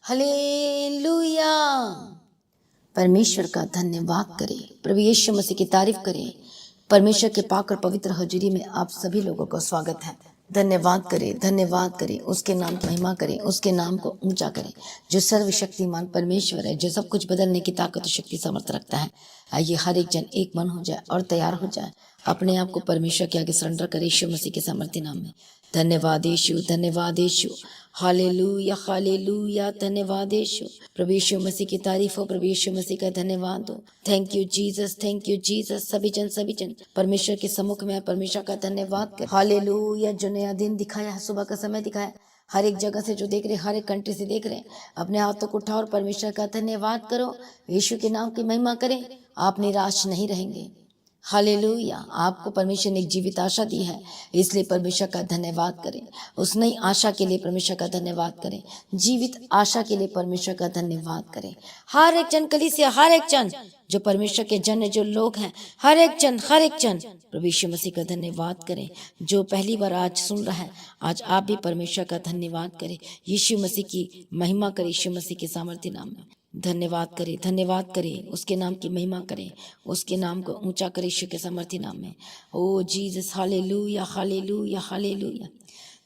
Hallelujah. परमेश्वर का धन्यवाद करें, प्रभु यीशु मसीह की तारीफ करें। परमेश्वर के पाक और पवित्र हजूरी में आप सभी लोगों को स्वागत है। धन्यवाद करें, धन्यवाद करें, उसके नाम की महिमा करें, उसके नाम को ऊंचा करें, जो सर्वशक्तिमान परमेश्वर है, जो सब कुछ बदलने की ताकत और शक्ति समर्थ रखता है। आइए हर एक जन एक मन हो जाए और तैयार हो जाए, अपने आप को परमेश्वर के आगे सरेंडर करे यीशु मसीह के सामर्थ्य नाम में। धन्यवाद यीशु, धन्यवाद यीशु, हालेलुया हालेलुया। धन्यवाद यीशु, प्रभु यीशु मसीह की तारीफ हो, प्रभु यीशु मसीह का धन्यवाद हो। Thank you Jesus, thank you Jesus. सभी जन परमेश्वर के सम्मुख में परमेश्वर का धन्यवाद कर। हालेलुया, जो नया दिन दिखाया है, सुबह का समय दिखाया, हर एक जगह से जो देख रहे, हर एक कंट्री से देख रहे हैं, अपने हाथों को उठाओ और परमेश्वर का धन्यवाद करो, यीशु के नाम की महिमा करें। आप निराश नहीं रहेंगे। हालेलुया, आपको परमेश्वर ने एक जीवित आशा दी है, इसलिए परमेश्वर का धन्यवाद करें। उस नई आशा के लिए परमेश्वर का धन्यवाद करें, जीवित आशा के लिए परमेश्वर का धन्यवाद करें। हर एक जन कलीसिया, हर एक जन जो परमेश्वर के जन, जो लोग हैं, हर एक जन प्रभु यीशु मसीह का धन्यवाद करें। जो पहली बार आज सुन रहा है, आज आप भी परमेश्वर का धन्यवाद करें, यीशु मसीह की महिमा करें, यीशु मसीह के सामर्थ्य नाम में धन्यवाद करें, धन्यवाद करें, उसके नाम की महिमा करें, उसके नाम को ऊंचा करें यीशु के सामर्थ्य नाम में। ओ जीसस, हालेलुया हालेलुया हालेलुया।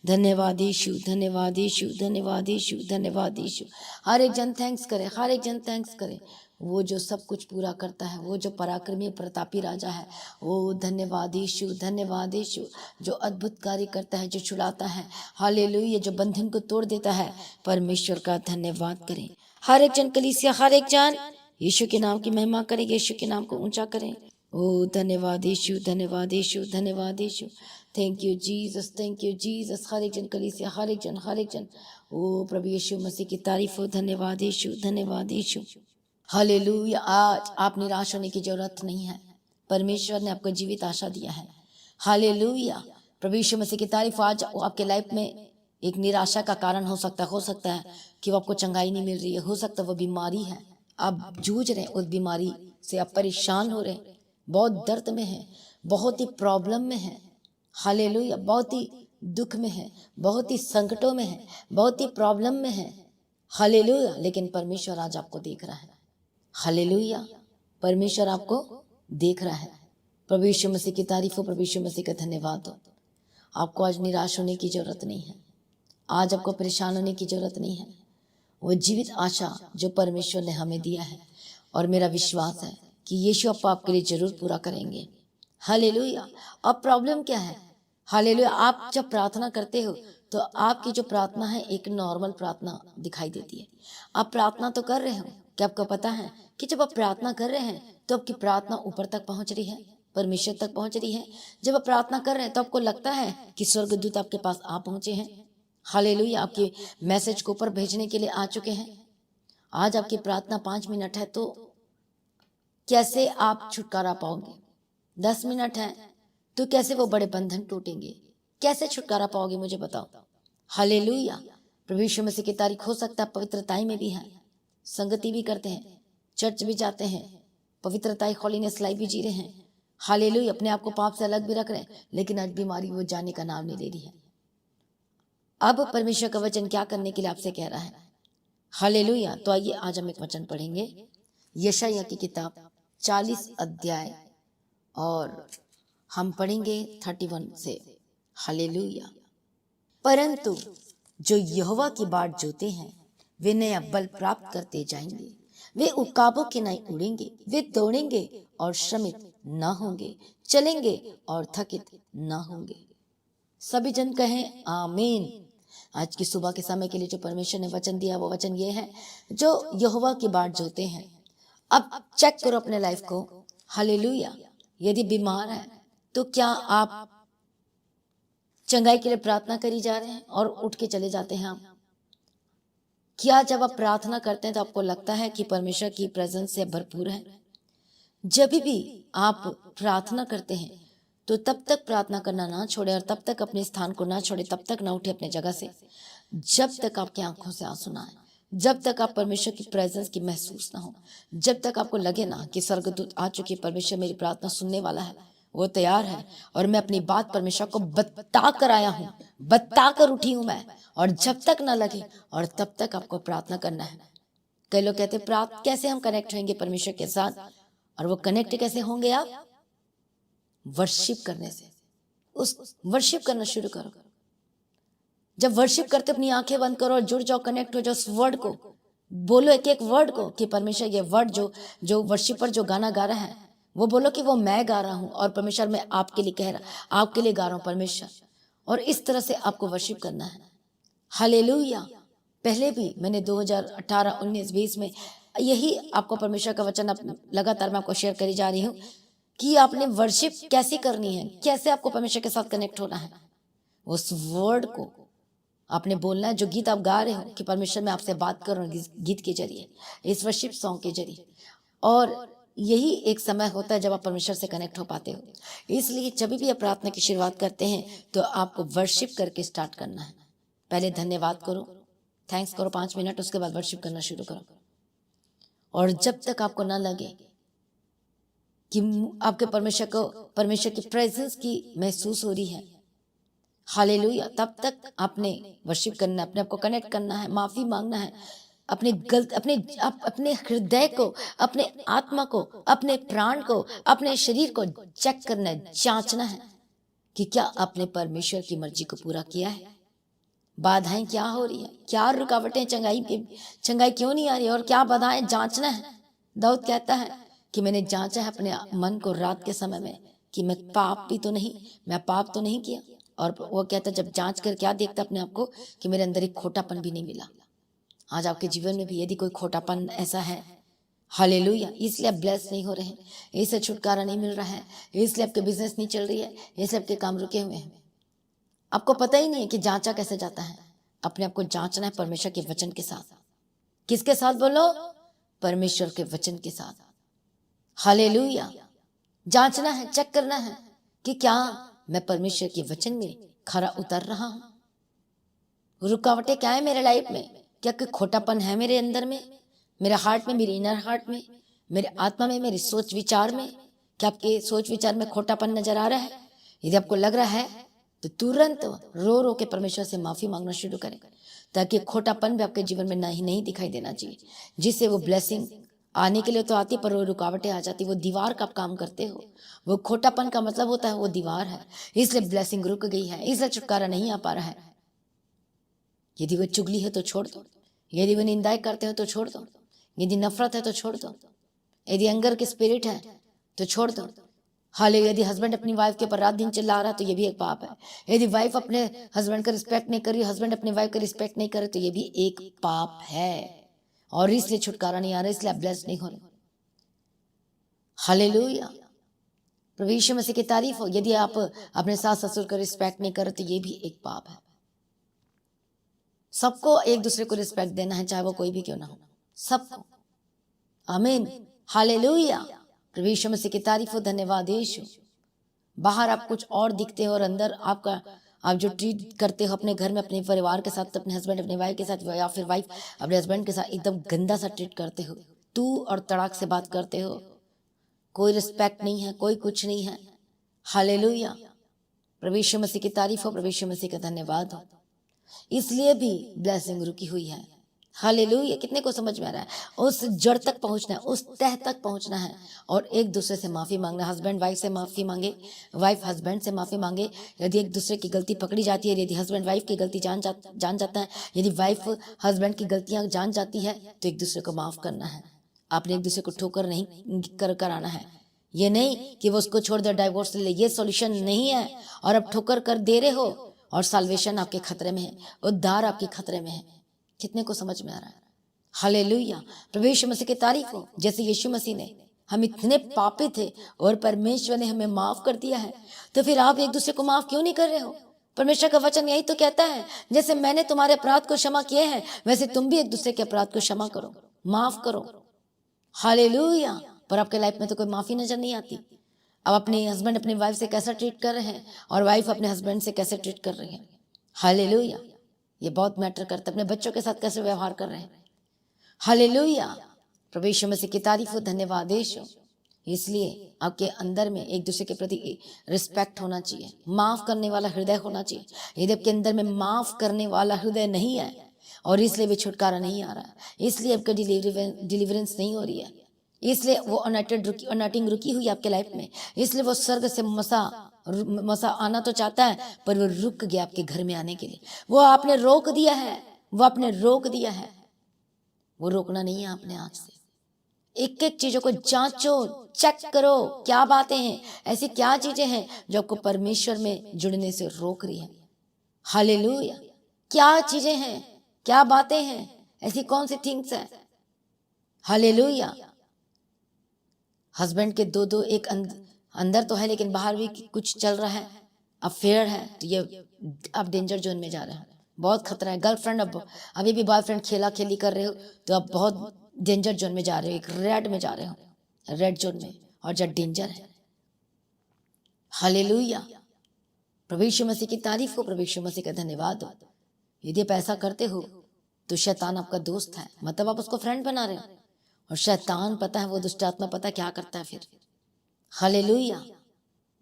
धन्यवाद यीशु, धन्यवाद यीशु, धन्यवाद यीशु, धन्यवाद यीशु। हर एक जन थैंक्स करे, हर एक जन थैंक्स करे। वो जो सब कुछ पूरा करता है, वो जो पराक्रमी प्रतापी राजा है, वो धन्यवाद यीशु, धन्यवाद यीशु। जो अद्भुत कार्य करता है, जो छुड़ाता है, हालेलुया, जो बंधन को तोड़ देता है, परमेश्वर का धन्यवाद करें। हर एक जन कलीसिया, हर एक जन यीशु के नाम की महिमा करें, यीशु के नाम को ऊंचा करें। ओ धन्यवाद यीशु, धन्यवाद यीशु, धन्यवाद यीशु। Thank you Jesus, thank you Jesus. हर एक जन कलीसिया, हर एक जन ओ प्रभु यीशु मसीह की तारीफ हो। धन्यवाद यीशु, धन्यवाद यीशु। हालेलुया। आज आप निराश होने की जरूरत नहीं है, परमेश्वर ने आपको जीवित आशा दिया है। हालेलुया, प्रभु यीशु मसीह की तारीफ। आज आपके लाइफ में एक निराशा का कारण हो सकता है कि वो आपको चंगाई नहीं मिल रही है, हो सकता है वो बीमारी है, आप जूझ रहे हैं उस बीमारी से, आप परेशान हो रहे हैं, बहुत दर्द में है, बहुत ही प्रॉब्लम में है। हालेलुया, बहुत ही दुख में है, बहुत ही संकटों में है, बहुत ही प्रॉब्लम में है। हालेलुया, लेकिन परमेश्वर आज आपको देख रहा है। हालेलुया, परमेश्वर आपको देख रहा है। प्रभु यीशु मसीह की तारीफ हो, प्रभु यीशु मसीह का धन्यवाद हो। आपको आज निराश होने की जरूरत नहीं है, आज आपको परेशान होने की जरूरत नहीं है। वो जीवित आशा जो परमेश्वर ने हमें दिया है, और मेरा विश्वास है कि यीशु आपके लिए जरूर पूरा करेंगे। हालेलुया। अब प्रॉब्लम क्या है? हालेलुया, आप जब प्रार्थना करते हो तो आपकी जो प्रार्थना है एक नॉर्मल प्रार्थना दिखाई देती है। आप प्रार्थना तो कर रहे हो, क्या आपको पता है कि जब आप प्रार्थना कर रहे हैं तो आपकी प्रार्थना ऊपर तक पहुंच रही है, परमेश्वर तक पहुंच रही है। जब आप प्रार्थना कर रहे हैं तो आपको लगता है कि स्वर्गदूत आपके पास आ पहुंचे हैं। हालेलुया, आपके मैसेज को ऊपर भेजने के लिए आ चुके हैं। आज आपकी प्रार्थना 5 मिनट है तो कैसे आप छुटकारा पाओगे? 10 मिनट है तो कैसे वो बड़े बंधन टूटेंगे? कैसे छुटकारा पाओगे, मुझे बताओ। हालेलुया, प्रभु यीशु मसीह की तारीफ। हो सकता है पवित्रताई में भी है, संगति भी करते हैं, चर्च भी जाते हैं, पवित्रताई हॉलीनेस लाइफ भी जी रहे हैं। हालेलुया, अपने आप को पाप से अलग भी रख रहे हैं, लेकिन आज बीमारी वो जाने का नाम नहीं ले रही है। अब परमेश्वर का वचन क्या करने के लिए आपसे कह रहा है? हालेलुया, तो आइए आज हम एक वचन पढ़ेंगे, यशायाह की किताब 40 अध्याय, और हम पढ़ेंगे 31 से। हालेलुया। परंतु जो यहोवा की बाट जोते हैं वे नया बल प्राप्त करते जाएंगे, वे उकाबों के नहीं उड़ेंगे, वे दौड़ेंगे और श्रमित न होंगे, चलेंगे और थकित न होंगे। सभी जन कहें आमीन। आज की सुबह के समय के लिए जो परमेश्वर ने वचन दिया, वो वचन ये है, जो यहोवा की बाट जोते हैं। अब चेक करो अपने लाइफ को। हालेलुया, यदि बीमार है तो क्या आप चंगाई के लिए प्रार्थना करी जा रहे हैं और उठ के चले जाते हैं आप? क्या जब आप प्रार्थना करते हैं तो आपको लगता है कि परमेश्वर की प्रेजेंस से भरपूर है? जब भी आप प्रार्थना करते हैं तो तब तक प्रार्थना करना ना छोड़े, और तब तक अपने स्थान को ना छोड़े, तब तक ना उठे अपने जगह से, जब तक आपकी आंखों से आंसू ना आए, जब तक आप परमेश्वर की प्रेजेंस की महसूस ना हो, जब तक आपको लगे ना कि स्वर्गदूत आ चुके, परमेश्वर मेरी प्रार्थना सुनने वाला है, वो तैयार है और मैं अपनी बात परमेश्वर को बता कर आया हूँ, बता कर उठी हूँ मैं। और जब तक ना लगे और तब तक आपको प्रार्थना करना है। कई लोग कहते प्रार्थना कैसे हम कनेक्ट होंगे परमेश्वर के साथ, और वो कनेक्ट कैसे होंगे आप? वर्शिप करने से। उस वर्शिप करना शुरू करो। जब वर्शिप करते अपनी आंखें बंद करो और जुड़ जाओ, कनेक्ट हो जाओ उस वर्ड को, बोलो एक एक वर्ड को कि परमेश्वर ये वर्ड जो वर्शिपर जो गाना गा रहा है वो बोलो कि वो मैं गा रहा हूं और परमेश्वर मैं आपके लिए कह रहा, आपके लिए गा रहा हूं परमेश्वर। और इस तरह से आपको वर्शिप करना है। हालेलुया। पहले भी मैंने 2018, 19, 20 में यही आपको परमेश्वर का वचन लगातार मैं आपको शेयर करी जा रही हूँ कि आपने वर्शिप कैसे करनी है, कैसे आपको परमेश्वर के साथ कनेक्ट होना है। उस वर्ड को आपने बोलना है, जो गीत आप गा रहे हो कि परमेश्वर मैं आपसे बात कर रहा हूँ गीत के जरिए, इस वर्शिप सॉन्ग के जरिए। और यही एक समय होता है जब आप परमेश्वर से कनेक्ट हो पाते हो। इसलिए जब भी आप प्रार्थना की शुरुआत करते हैं तो आपको वर्शिप करके स्टार्ट करना है। पहले धन्यवाद करो, थैंक्स करो 5 मिनट, उसके बाद वर्शिप करना शुरू करो। और जब तक आपको ना लगे कि आपके परमेश्वर की प्रेजेंस की महसूस हो रही है, हालेलुया, तब तक आपने वर्शिप करना है, अपने आप को कनेक्ट करना है, माफी मांगना है, अपने हृदय को, अपने आत्मा को, अपने प्राण को, अपने शरीर को चेक करना है, जांचना है कि क्या आपने परमेश्वर की मर्जी को पूरा किया है। बाधाएं क्या हो रही है, क्या रुकावटें, चंगाई क्यों नहीं आ रही और क्या बाधाएं, जांचना है। दाऊद कहता है कि मैंने जांचा है अपने मन को रात के समय में कि मैं पाप तो नहीं किया। और वो कहता जब जांच कर क्या देखता अपने आप को कि मेरे अंदर एक खोटापन भी नहीं मिला। आज आपके जीवन में भी यदि कोई खोटापन ऐसा है, हालेलुया, इसलिए आप ब्लेस नहीं हो रहे हैं, इससे छुटकारा नहीं मिल रहा है, इसलिए आपके बिजनेस नहीं चल रही है, इसलिए आपके काम रुके हुए हैं, आपको पता ही नहीं है कि जांचा कैसे जाता है। अपने आप को जांचना है परमेश्वर के वचन के साथ। किसके साथ बोलो? परमेश्वर के वचन के साथ। हालेलुया। जांचना है, चेक करना है कि क्या मैं परमेश्वर के वचन में खरा उतर रहा हूं। रुकावटें क्या है मेरे लाइफ में, क्या कोई खोटापन है मेरे अंदर में, मेरे हार्ट में, मेरे इनर हार्ट में, मेरे आत्मा में, मेरे सोच विचार में, क्या आपके सोच विचार में खोटापन नजर आ रहा है? यदि आपको लग रहा है तो तुरंत रो रो के परमेश्वर से माफी मांगना शुरू करें, ताकि खोटापन भी आपके जीवन में नहीं दिखाई देना चाहिए, जिससे वो ब्लेसिंग आने के लिए तो आती पर वो रुकावटें आ जाती। वो दीवार का आप काम करते हो, वो खोटापन का मतलब होता है वो दीवार है, इसलिए ब्लेसिंग रुक गई है, इसलिए छुटकारा नहीं आ पा रहा है। यदि वो चुगली है तो छोड़ दो, यदि वो निंदाएं करते हो तो छोड़ दो, यदि नफरत है तो छोड़ दो, यदि एंगर की स्पिरिट है तो छोड़ दो। हाले यदि हस्बैंड अपनी वाइफ के ऊपर रात दिन चिल्ला रहा है तो ये भी एक पाप है। यदि वाइफ अपने हस्बैंड का रिस्पेक्ट नहीं कर रही, हस्बैंड अपने वाइफ का रिस्पेक्ट नहीं करे तो ये भी एक पाप है, और इसलिए छुटकारा नहीं आ रहा, इसलिए आप ब्लेस नहीं हो रहे। हालेलुया, प्रभु यीशु मसीह की तारीफ हो। यदि आप अपने सास ससुर का रिस्पेक्ट नहीं कर रहे तो ये भी एक पाप है। सबको एक दूसरे को रिस्पेक्ट देना है, चाहे वो कोई भी क्यों ना हो, सबको। आमीन, हालेलुया, प्रभु यीशु मसीह की तारीफ हो, धन्यवाद यीशु। बाहर आप कुछ और दिखते हो और अंदर आप जो ट्रीट करते हो अपने घर में अपने परिवार के साथ, अपने हस्बैंड अपने वाइफ के साथ, या फिर वाइफ अपने हस्बैंड के साथ एकदम गंदा सा ट्रीट करते हो, तू और तड़ाक से बात करते हो, कोई रिस्पेक्ट नहीं है, कोई कुछ नहीं है। हालेलुया, प्रभु यीशु मसीह की तारीफ हो, प्रभु यीशु मसीह का धन्यवाद हो। इसलिए भी ब्लेसिंग रुकी हुई है। हालेलुया, कितने को समझ में आ रहा है? उस जड़ तक पहुंचना है, उस तह तक पहुंचना है और एक दूसरे से माफी मांगना। हस्बैंड वाइफ से माफी मांगे, वाइफ हस्बैंड से माफी मांगे। यदि एक दूसरे की गलती पकड़ी जाती है, यदि हस्बैंड वाइफ की गलती जान जाता है, यदि वाइफ हस्बैंड की गलतियां जान जाती है तो एक दूसरे को माफ करना है। आपने एक दूसरे को ठोकर नहीं कर आना है। ये नहीं कि वो उसको छोड़ दे, डाइवोर्स ले, ये सॉल्यूशन नहीं है। और अब ठोकर कर दे रहे हो और साल्वेशन आपके खतरे में है, उद्धार आपके खतरे में है। कितने को समझ में आ रहा है? हालेलुया, प्रभु यीशु मसीह की तारीफ हो। जैसे यीशु मसीह ने, हम इतने पापी थे और परमेश्वर ने हमें माफ कर दिया है, तो फिर आप एक दूसरे को माफ क्यों नहीं कर रहे हो? परमेश्वर का वचन यही तो कहता है, जैसे मैंने तुम्हारे अपराध को क्षमा किए हैं वैसे तुम भी एक दूसरे के अपराध को क्षमा करो, माफ करो। हालेलुया, पर आपके लाइफ में तो कोई माफी नजर नहीं आती। अब अपने हस्बैंड अपनी वाइफ से कैसा ट्रीट कर रहे हैं और वाइफ अपने हस्बैंड से कैसे ट्रीट कर रही है। हालेलुया, ये बहुत मैटर करता है। अपने बच्चों के साथ कैसे व्यवहार कर रहे हैं। हालेलुया, प्रभु यीशु मसीह की तारीफ हो, धन्यवाद यीशु। इसलिए आपके अंदर में एक दूसरे के प्रति रिस्पेक्ट होना चाहिए, माफ करने वाला हृदय होना चाहिए। यदि आपके अंदर में माफ करने वाला हृदय नहीं है और इसलिए भी छुटकारा नहीं आ रहा है, इसलिए आपका डिलीवरेंस नहीं हो रही है, इसलिए वो अनटिंग रुकी हुई है आपके लाइफ में, इसलिए वो स्वर्ग से मसा आना तो चाहता है पर वो रुक गया आपके घर में आने के लिए। वो आपने रोक दिया है, वो आपने रोक दिया है, वो रोकना नहीं है आपने आज से। एक एक चीजों को जांचो, चेक करो, क्या बातें हैं, ऐसी क्या चीजें हैं जो आपको परमेश्वर में जुड़ने से रोक रही है। हालेलुया। क्या चीजें हैं, क्या बातें हैं, ऐसी कौन सी थिंग्स है। हालेलुया। हस्बैंड के दो एक अंदर तो है लेकिन बाहर भी कुछ चल रहा है, अफेयर है, तो ये आप डेंजर जोन में जा रहे हैं, बहुत खतरा है। गर्लफ्रेंड अभी भी बॉयफ्रेंड खेला खेली कर रहे हो तो आप बहुत डेंजर जोन में जा रहे हो, एक रेड में जा रहे हो, रेड जोन में, और जो डेंजर है। हालेलुया। प्रभु यीशु मसीह की तारीफ हो, प्रभु यीशु मसीह का धन्यवाद हो। यदि आप ऐसा करते हो तो शैतान आपका दोस्त है, मतलब आप उसको फ्रेंड बना रहे हो, और शैतान पता है, वो दुष्ट आत्मा पता है क्या करता है फिर। हालेलुया।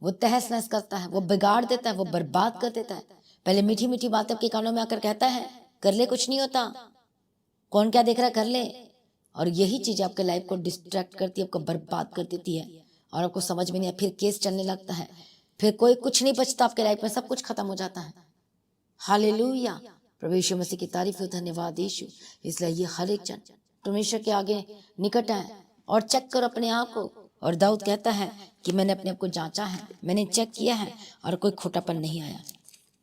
वो तहस नहस करता है, वो बिगाड़ देता है, वो बर्बाद कर देता है। पहले मीठी मीठी बात आपके कानों में आकर कहता है कर ले, कुछ नहीं होता, कौन क्या देख रहा है, कर ले। और यही चीज आपके लाइफ को डिस्ट्रैक्ट करती है, आपको बर्बाद कर देती है, और आपको समझ में नहीं है, फिर केस चलने लगता है, फिर कोई कुछ नहीं बचता आपके लाइफ में, सब कुछ खत्म हो जाता है। हालेलुया। प्रभु यीशु मसीह की तारीफ हो, धन्यवाद यीशु। इसलिए ये हर एक जन परमेश्वर के आगे निकट आए और चेक करो अपने आप को। और दाऊद कहता है कि मैंने अपने आप को जांचा है, मैंने चेक किया है और कोई खोटापन नहीं आया।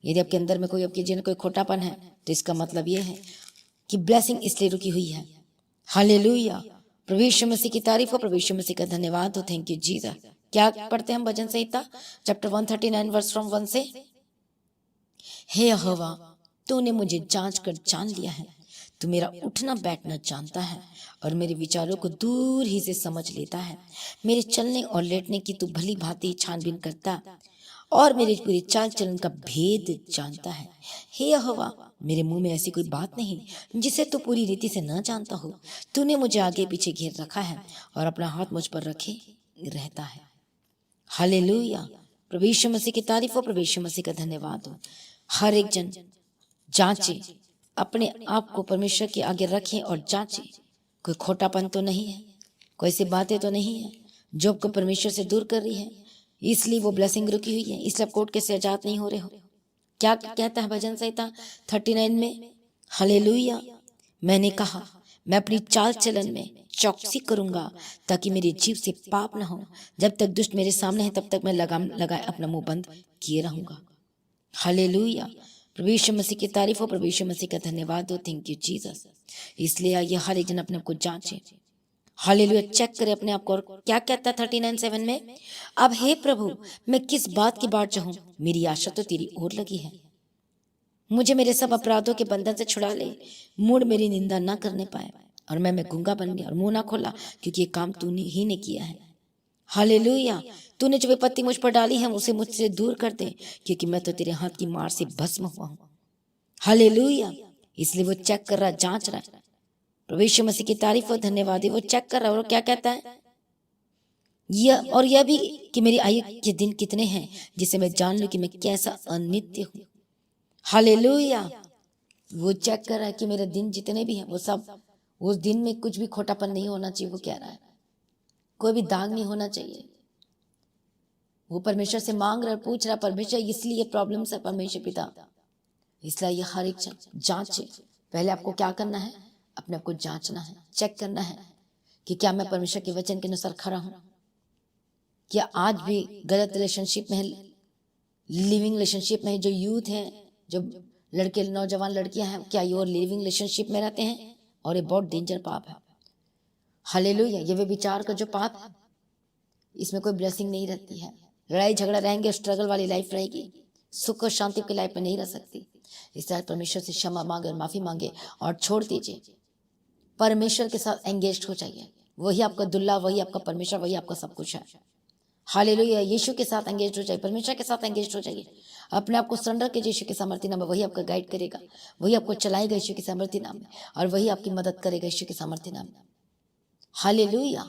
यदि आपके अंदर में कोई, आपके जीवन में कोई खोटापन है तो इसका मतलब ये है कि ब्लेसिंग इसलिए रुकी हुई है। हालेलुया। प्रभु यीशु मसीह की तारीफ हो, प्रभु यीशु मसीह का धन्यवाद हो। Thank you Jesus. क्या पढ़ते हैं हम भजन संहिता चैप्टर 139 वर्स फ्रॉम 1 से। हे यहोवा, तूने मुझे जांच कर जान लिया है, तू मेरा उठना बैठना जानता है और मेरे विचारों को दूर ही से समझ लेता है। मेरे चलने और लेटने की तू भली भांति छानबीन करता और मेरे पूरे चाल चलन का भेद जानता है। हे यहोवा, मेरे मुंह में ऐसी कोई बात नहीं जिसे तू पूरी रीति से न जानता हो। तूने मुझे आगे पीछे घेर रखा है और अपना हाथ मुझ पर रखे रहता है। हालेलुया। प्रभु यीशु मसीह की तारीफ हो, प्रभु यीशु मसीह का धन्यवाद हो। हर एक जन जांचे, अपने आप को परमेश्वर के आगे रखें और जांचे, कोई खोटापन तो नहीं है, कोई सी बातें तो नहीं है जो आपको परमेश्वर से दूर कर रही है, इसलिए वो ब्लेसिंग रुकी हुई है, इसलिए आप कोर्ट के से आजाद नहीं हो रहे हो। क्या कहता है भजन संहिता 39 में। हालेलुया। मैंने कहा मैं अपनी चाल चलन में चौकसी करूंगा ताकि मेरी जीभ से पाप न हो। जब तक दुष्ट मेरे सामने है तब तक मैं लगाए अपना मुंह बंद किए रहूंगा। हालेलुया। प्रभु यीशु मसीह की तारीफ हो, प्रभु यीशु मसीह का धन्यवाद हो। Thank you Jesus. इसलिए आइए हर एक जन अपने आप को जांचे। हालेलुया। चेक करें अपने आप को। और क्या कहता है 39:7 में। अब हे प्रभु, मैं किस बात की बाट चाहूं, मेरी आशा तो तेरी ओर लगी है। मुझे मेरे सब अपराधों के बंधन से छुड़ा ले, मूड मेरी निंदा ना करने पाए। और मैं गूंगा बन गया और मुंह ना खोला, क्योंकि ये काम तूने ही ने किया है। हालेलुया। तूने जो विपत्ति मुझ पर डाली है उसे मुझसे दूर कर दे, क्योंकि मैं तो तेरे हाथ की मार से भस्म हुआ हूं। हालेलुया। इसलिए वो चेक कर रहा, जांच रहा है। प्रभु यीशु मसीह की तारीफ और धन्यवाद है। वो चेक कर रहा है और क्या कहता है, यह भी कि मेरी आयु के दिन कितने हैं, जिसे मैं जान लूं कि मैं कैसा अनित्य हूं। हालेलुया। वो चेक कर रहा है कि मेरे दिन जितने भी हैं वो सब, उस दिन में कुछ भी खोटापन नहीं होना चाहिए। वो कह रहा है कोई भी दाग नहीं होना चाहिए। वो परमेश्वर से मांग रहा है, पूछ रहा है, परमेश्वर इसलिए प्रॉब्लम्स है परमेश्वर पिता। इसलिए ये हर एक जांचे। पहले आपको क्या करना है, अपने आप को जांचना है, चेक करना है कि क्या मैं परमेश्वर के वचन के अनुसार खड़ा हूं। क्या आज भी गलत रिलेशनशिप में, लिविंग रिलेशनशिप में जो यूथ है, जो लड़के नौजवान लड़कियां हैं, क्या ये लिविंग रिलेशनशिप में रहते हैं, और ये बहुत डेंजर पाप है। हालेलुया। ये वे विचार का जो पाप है, इसमें कोई ब्लेसिंग नहीं रहती है। लड़ाई झगड़ा रहेंगे, स्ट्रगल वाली लाइफ रहेगी, सुख और शांति की लाइफ में नहीं रह सकती। इसलिए परमेश्वर से क्षमा मांगे और माफी मांगे और छोड़ दीजिए। परमेश्वर के साथ एंगेज हो जाइए। वही आपका दुल्ला, वही आपका परमेश्वर, वही आपका सब कुछ है। हालेलुया। यीशु के साथ एंगेज हो जाइए, परमेश्वर के साथ एंगेज हो जाइए। अपने आप को सरेंडर कीजिए यीशु के सामर्थ्य नाम में। वही आपका गाइड करेगा, वही आपको चलाएगा यीशु के सामर्थ्य नाम में, और वही आपकी मदद करेगा यीशु के सामर्थ्य नाम में। हालेलुया।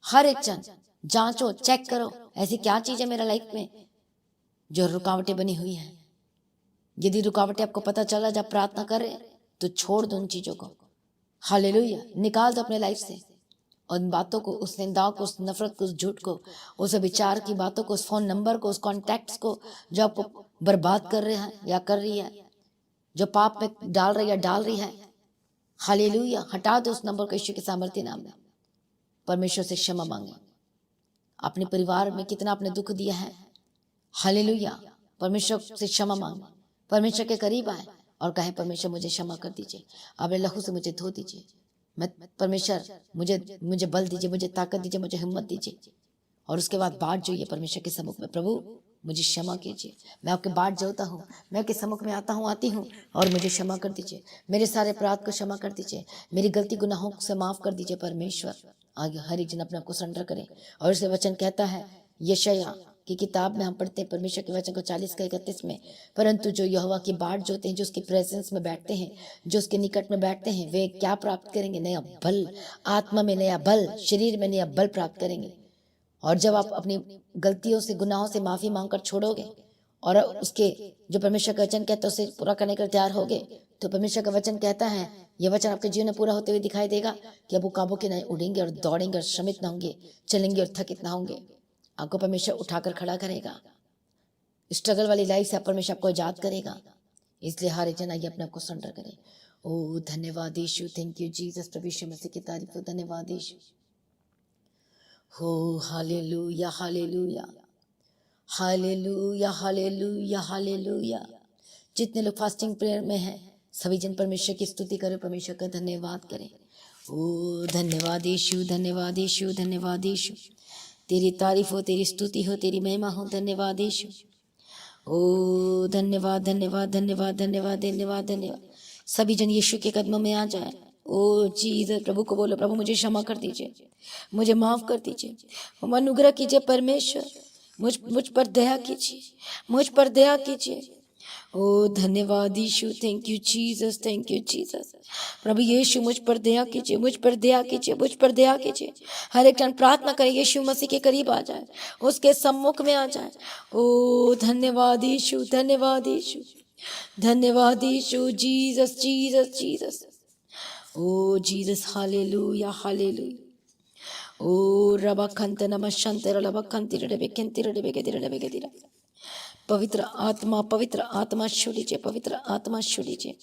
हर एक जन जांचो, चेक करो, ऐसी क्या चीज है मेरा लाइफ में जो रुकावटें बनी हुई है। यदि रुकावटें आपको पता चला जब प्रार्थना कर रहे तो छोड़ दो उन चीजों को, हालेलुया, निकाल दो अपने लाइफ से उन बातों को, उस निंदाओं को, उस नफरत को, उस झूठ को, उस विचार की बातों को, उस फोन नंबर को, उस कॉन्टैक्ट्स को जो आपको बर्बाद कर रहे हैं या कर रही है, जो पाप में डाल रही है, डाल रही है। हालेलुया, हटा दो उस नंबर को यीशु के सामर्थ्य नाम में। परमेश्वर से क्षमा मांगे। अपने परिवार में कितना आपने दुख दिया है, हालेलुया, परमेश्वर से क्षमा मांगे। परमेश्वर के करीब आए और कहें परमेश्वर मुझे क्षमा कर दीजिए, अपने लहू से मुझे धो दीजिए। मैं परमेश्वर मुझे बल दीजिए, मुझे ताकत दीजिए, मुझे हिम्मत दीजिए। और उसके बाद बाट जोइए परमेश्वर के सम्मुख में, प्रभु मुझे क्षमा कीजिए, मैं आपके बाट जोता हूँ, मैं आपके सम्मुख में आता हूँ, आती हूँ, और मुझे क्षमा कर दीजिए, मेरे सारे अपराध को क्षमा कर दीजिए, मेरी गलती गुनाहों से माफ कर दीजिए। परमेश्वर आगे हर एक जन अपने आप को सरेंडर करे। और इसे वचन कहता है यशायाह की किताब में हम पढ़ते हैं परमेश्वर के वचन को 40:31 में, परंतु जो यहोवा की बाट जोते हैं, जो उसके प्रेजेंस में बैठते हैं, जो उसके निकट में बैठते हैं, वे क्या प्राप्त करेंगे? नया बल, आत्मा में नया बल, शरीर में नया बल प्राप्त करेंगे। और जब आप अपनी गलतियों से, गुनाहों से माफी मांगकर छोड़ोगे और उसके जो परमेश्वर का वचन कहता है उसे पूरा करने का तैयार होगे, तो परमेश्वर का वचन कहता है, यह वचन आपके जीवन में पूरा होते हुए दिखाई देगा कि अब उकाबों के नए उड़ेंगे और दौड़ेंगे और श्रमित ना होंगे, चलेंगे और थकित ना होंगे। आपको परमेश्वर उठाकर खड़ा करेगा। स्ट्रगल वाली लाइफ से परमेश्वर आपको आजाद करेगा। इसलिए हर एक जन आइए अपने आप को सरेंडर करें। ओ धन्यवाद यीशु, थैंक यू जीसस, प्रभु यीशु मसीह की तारीफ हो। धन्यवाद यीशु। हो hallelujah, hallelujah, hallelujah, hallelujah, hallelujah. जितने लोग फास्टिंग प्रेयर में हैं सभी जन परमेश्वर की स्तुति करें, परमेश्वर का धन्यवाद करें। ओ धन्यवाद यीशु, धन्यवाद यीशु, धन्यवाद यीशु, तेरी तारीफ हो, तेरी स्तुति हो, तेरी महिमा हो। धन्यवाद यीशु। ओ धन्यवाद, धन्यवाद, धन्यवाद, धन्यवाद, धन्यवाद, धन्यवाद। सभी जन यीशु के कदमों में आ जाए। ओ जीसस, प्रभु को बोलो, प्रभु मुझे क्षमा कर दीजिए, मुझे माफ कर दीजिए, अनुग्रह कीजिए परमेश्वर, मुझ पर दया कीजिए, मुझ पर दया कीजिए। ओ धन्यवाद यीशु, thank you Jesus, thank you Jesus. प्रभु यीशु मुझ पर दया कीजिए, मुझ पर दया कीजिए, मुझ पर दया कीजिए। हर एक जन प्रार्थना करे, यीशु मसीह के करीब आ जाए, उसके सम्मुख में आ जाए। ओ धन्यवाद यीशु, धन्यवाद यीशु, धन्यवाद यीशु, Jesus, Jesus, Jesus. O Jesus, hallelujah, hallelujah. ओ रबा खंत नम शंतर रबा खंतिर रबे केंतिर रबे गेदिर रबे गेदिर। पवित्र आत्मा, पवित्र आत्मा छू लीजिए, पवित्र आत्मा छू लीजिए।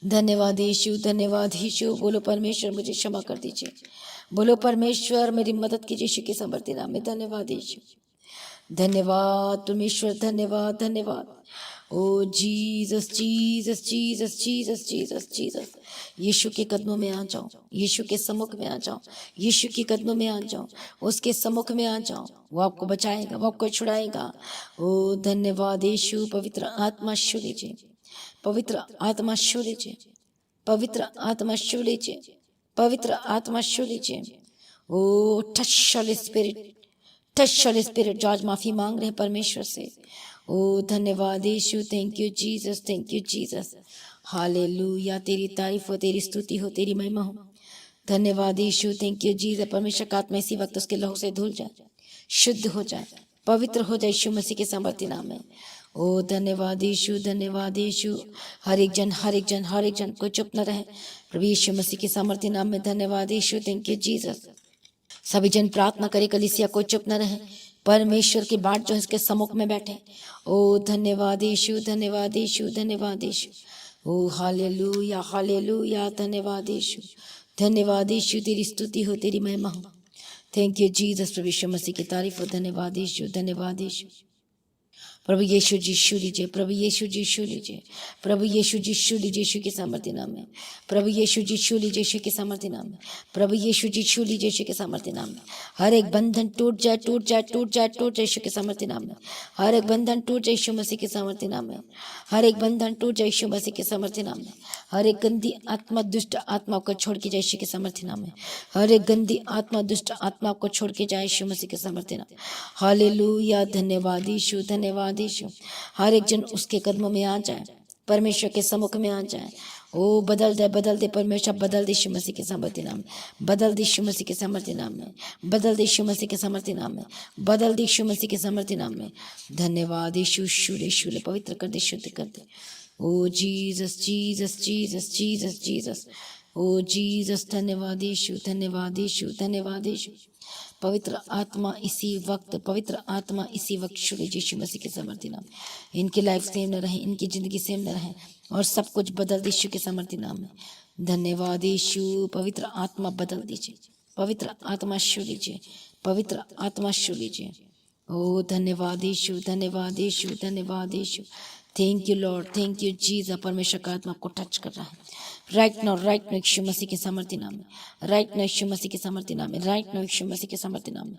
धन्यवाद यीशु, धन्यवाद यीशु। बोलो परमेश्वर मुझे क्षमा कर दीजिए, बोलो परमेश्वर मेरी मदद कीजिए यीशु के समर्थी नाम में। धन्यवाद यीशु, धन्यवाद परमेश्वर, धन्यवाद, धन्यवाद। O Jesus, Jesus, Jesus, Jesus, Jesus, Jesus. Yeshu के कदमों में आ जाओ, यीशु के सम्मुख में आ जाओ, यीशु के कदमों में आ जाओ, उसके सम्मुख में आ जाओ। वो आपको बचाएगा, वो आपको छुड़ाएगा। ओ धन्यवाद यीशु। पवित्र आत्मा छू लीजिए, पवित्र आत्मा छू लीजिए, पवित्र आत्मा छू लीजिए, पवित्र आत्मा छू लीजिए। O touch Holi spirit, touch Holi Spirit. जो आज माफी मांग रहे हैं परमेश्वर से, ओ धन्यवाद यीशु, thank you Jesus, thank you Jesus. Hallelujah, तेरी तारीफ हो, तेरी स्तुति हो, तेरी महिमा हो। धन्यवाद यीशु, थैंक यू जीसस। परमेश्वर का आत्मा इसी वक्त उसके लहू से धुल जाए, शुद्ध हो जाए, पवित्र हो जाए यीशु मसीह के सामर्थ्य नाम में। ओ धन्यवाद यीशु, धन्यवाद यीशु। हर एक जन, हर एक जन, हर एक जन को चुप न रहे प्रभु यीशु मसीह के सामर्थ्य नाम में। धन्यवाद यीशु, थैंक यू जीसस। सभी जन प्रार्थना करे, कलीसिया को चुप न रहे, परमेश्वर की बाट जो इसके सम्मुख में बैठे। ओ धन्यवाद यीशु, धन्यवाद यीशु, धन्यवाद यीशु। ओ हालेलुया, हालेलुया, धन्यवाद यीशु, धन्यवाद यीशु। तेरी स्तुति हो, तेरी महिमा हो। थैंक यू जीसस, प्रभु यीशु मसीह की तारीफ हो। धन्यवाद यीशु, धन्यवाद यीशु। प्रभु यीशु जी छू लीजिए, प्रभु यीशु जी छू लीजिए, प्रभु यीशु जी छू लीजिए यीशु के सामर्थ्य नाम में। प्रभु यीशु जी छू लीजिए यीशु के सामर्थ्य नाम में। प्रभु यीशु जी छू लीजिए यीशु के सामर्थ्य नाम में। हर एक बंधन टूट जाए, टूट जाए, टूट जाए, टूट जाए यीशु के सामर्थ्य नाम में। हर एक बंधन टूट जाए यीशु मसीह के सामर्थ्य नाम में। हर एक बंधन टूट जाए यीशु मसीह के सामर्थ्य नाम में। हर एक गंदी आत्मा, दुष्ट आत्मा को छोड़ के जाए यीशु के सामर्थ्य नाम में। हर एक गंदी आत्मा, दुष्ट आत्मा को छोड़ के जाए यीशु मसीह के सामर्थ्य नाम। हालेलुया, धन्यवाद यीशु, धन्यवाद यीशु। हर एक जन उसके कदमों में आ जाए, परमेश्वर के सम्मुख में आ जाए। ओ बदल दे परमेश्वर, बदल दे यीशु मसीह के सामर्थ्य नाम में, बदल दे यीशु मसीह के सामर्थ्य नाम में, बदल दे यीशु मसीह के सामर्थ्य नाम में, बदल दे यीशु मसीह के सामर्थ्य नाम में। धन्यवाद यीशु, शूले पवित्र कर दे, शुद्ध कर दे। O Jesus Jesus Jesus Jesus Jesus, O Jesus, धन्यवाद यीशु, धन्यवाद यीशु, धन्यवाद यीशु। पवित्र आत्मा इसी वक्त, पवित्र आत्मा इसी वक्त शुरू यीशु मसीह के सामर्थ्य नाम, इनकी लाइफ सेम न रहे, इनकी जिंदगी सेम न रहे, और सब कुछ बदल दे यीशु के सामर्थ्य नाम में। धन्यवाद यीशु, पवित्र आत्मा बदल दीजिए, पवित्र आत्मा छू लीजिए, पवित्र आत्मा छू लीजिए। ओ धन्यवाद यीशु, धन्यवाद यीशु, धन्यवाद यीशु। Thank you Lord, thank you Jesus. परमेश्वर का आत्मा को टच कर रहा है राइट नाउ यीशु मसीह के सामर्थ्य नाम में, राइट नाउ यीशु मसीह के सामर्थ्य नाम में, राइट नाउ यीशु मसीह के सामर्थ्य नाम में।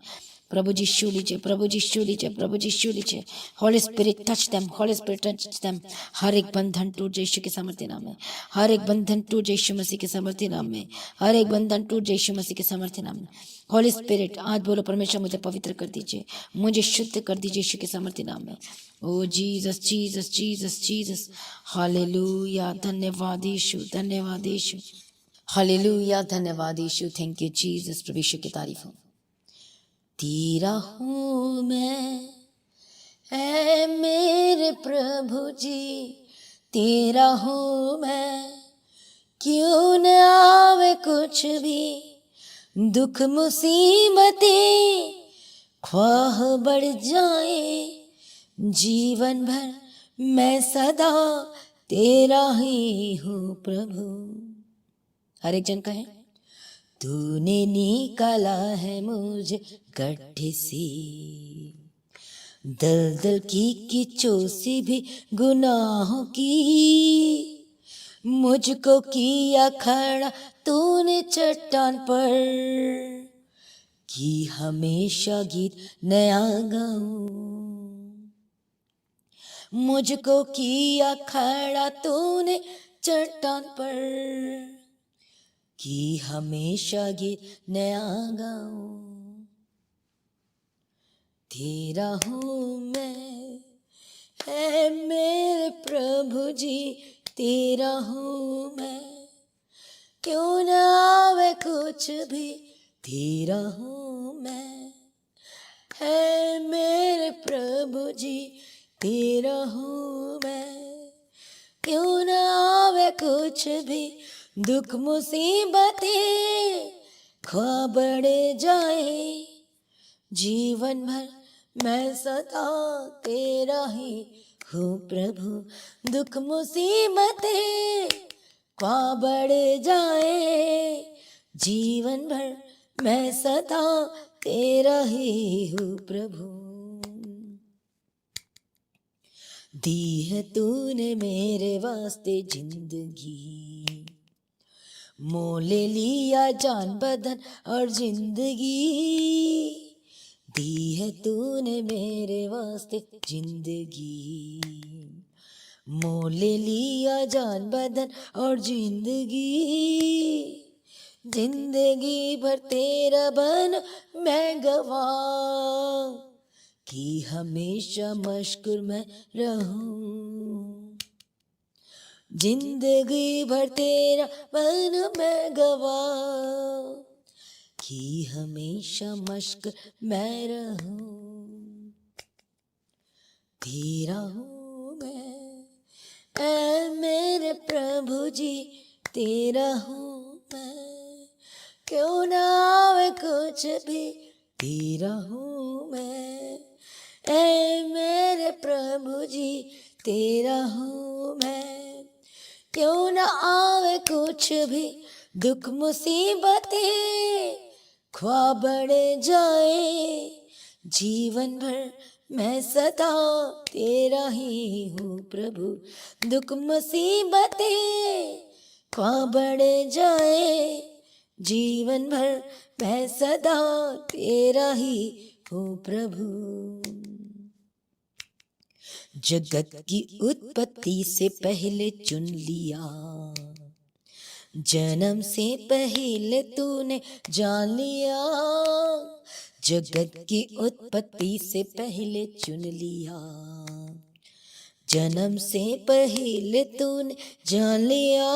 प्रभु जी छू लीजिए, प्रभु जी छू लीजिए, प्रभु जी छू लीजिए। Holy spirit touch them, Holy spirit touch them. हर एक बंधन टूट जाए यीशु के सामर्थ्य नाम में, हर एक बंधन टूट जाए यीशु मसीह के सामर्थ्य नाम में, हर एक बंधन टूट जाए यीशु मसीह के सामर्थ्य नाम में। होली स्पिरिट आज बोलो, परमेश्वर मुझे पवित्र कर दीजिए, मुझे शुद्ध कर दीजिए यीशु के सामर्थ्य नाम में। ओ Jesus Jesus Jesus Jesus, hallelujah. धन्यवाद यीशु, धन्यवाद यीशु, हालेलुया, धन्यवाद यीशु। Thank you Jesus. प्रभु यीशु की तारीफ हो। तेरा हूँ मैं, ऐ मेरे प्रभु जी, तेरा हूँ मैं। क्यों न आवे कुछ भी दुख मुसीबतें, ख्वाह बढ़ जाए जीवन भर, मैं सदा तेरा ही हूँ प्रभु। हर एक जन कहे, तूने निकाला है मुझे गड्ढे से, दलदल की कीचों से भी गुनाहों की, मुझको किया खड़ा तूने चट्टान पर, कि हमेशा गीत नया गाऊं। मुझको किया खड़ा तूने चट्टान पर, कि हमेशा गीत नया गाऊं। तेरा हूँ मैं, है मेरे प्रभु जी, तेरा हूँ मैं। क्यों न आवे कुछ भी, तेरा हूँ मैं। है मेरे प्रभु जी, तेरा हूँ मैं। क्यों न आवे कुछ भी दुख मुसीबतें, ख्वाह बढ़े जाए जीवन भर, मैं सदा तेरा ही हूँ प्रभु। दुख मुसीबतें ख्वाह बढ़े जाए जीवन भर, मैं सदा तेरा ही हूँ प्रभु। दी है तूने मेरे वास्ते जिंदगी, मोल लिया जान बदन और जिंदगी। दी है तूने मेरे वास्ते जिंदगी, मोल लिया जान बदन और जिंदगी। जिंदगी भर तेरा बन मैं गवाह, कि हमेशा मशकूर मैं रहूं। जिंदगी भर तेरा बन मैं गवाह, कि हमेशा मशकूर मैं रहूं। तेरा हूँ मैं, ऐ मेरे प्रभु जी, तेरा हूँ मैं। क्यों न आवे कुछ भी, तेरा हूँ मैं। ऐ मेरे प्रभु जी, तेरा हूँ मैं। क्यों न आवे कुछ भी दुख मुसीबतें, ख्वाह बढ़े जाए जीवन भर, मैं सदा तेरा ही हूँ प्रभु। दुख मुसीबतें ख्वाह बढ़े जाए जीवन भर, मैं सदा तेरा ही हूँ प्रभु। जगत की उत्पत्ति से पहले चुन लिया, जन्म से पहले तूने जान लिया। जगत की उत्पत्ति से पहले चुन लिया, जन्म से पहले तूने जान लिया